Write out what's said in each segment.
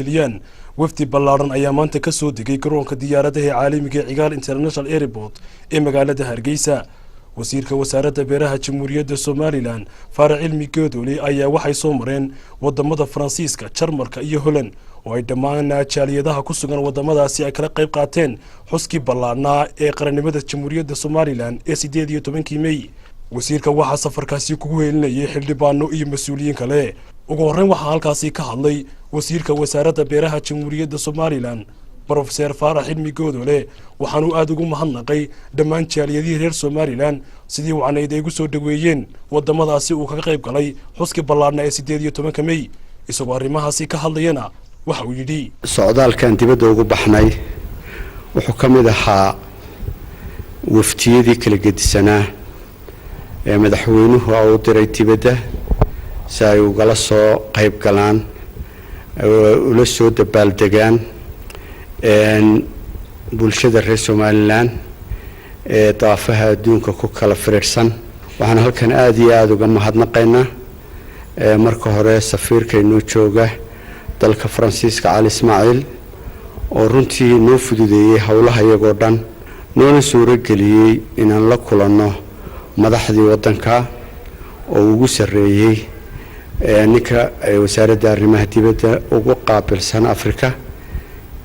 weheliyaan wafdi ballaaran ayaa maanta ka soo degay garoonka diyaaradaha caalamiga Cigaal International Airport ee magaalada Hargeysa. wasiirka wasaaradda beeraha Jamhuuriyadda Somaliland Faarax Cilmi Goodole ayaa waxay soo mareen wadamada Faransiiska, Jarmalka iyo Holland oo ay dhammaan jaaliyadaha ku sugan wadamadaasi ay kala qayb qaateen xuskii ballaarnaa ee qarannimada Jamhuuriyadda Somaliland ee 18 May. wasiirka waxaa safarkaasi kugu helinayay xildhibaano iyo mas'uuliyiin kale. ugu horreyn waxaa halkaasi ka hadlay wasiirka wasaaradda beeraha Jamhuuriyadda Somaliland Professor Faarax Cilmi Goodole waxaanu aad ugu mahadnaqay dhammaan jaaliyadihii reer Somaliland sidii wacnayd ay ugu soo dhaweeyeen wadamadaasi uu kaga qayb galay xuskii ballaarnaa ee 18 May. isagoo arrimahaasi ka hadlayana waxa uu yidhi socdaalkan dibadda ugu baxnay wuxuu ka mid ahaa waftiyadii kala gedisanaa ee madaxweynuhu uu diray dibadda si ay ugala soo qayb galaan ula soo dabaaldegaan bulshada reer Somaliland ee daafaha adduunka ku kala firirsan. waxaan halkan aad iyo aad uga mahadnaqaynaa marka hore safiirkeenu jooga dalka Faransiiska Cali Ismaaciil oo runtii noo fududeeyay hawlaha iyagoo dhan noona suuro geliyay inaan la kulanno madaxdii wadanka oo ugu sareeyay ninka wasaaradda arrimaha dibadda ugu qaabilsan Afrika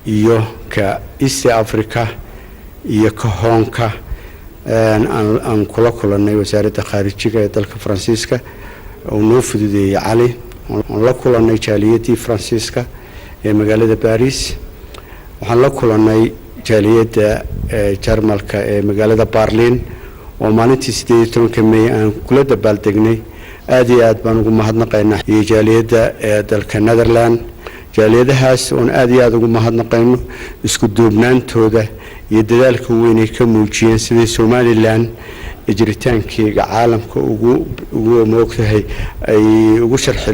iyo ka East Africa iyo ka Hoonka aan kula kulannay wasaaradda khaarijiga ee dalka Faransiiska oo noo fududeeyay Cali oo la kulannay jaaliyadii Faransiiska ee magaalada Paris. waxaan la kulannay jaaliyadda Jarmalka ee magaalada Berlin oo maalintii 18 May aan kula dabaaldegnay. aad iyo aad baan ugu mahadnaqaynaa iyo jaaliyadda dalka Netherlands. jaaliyadahaas oo aad iyo aad ugu mahadnaqayno isku duubnaantooda iyo dadaalka weyn ay ka muujiyeen sidii Somaliland jiritaankeega caalamka ugu moogtahay ay ugu sharxi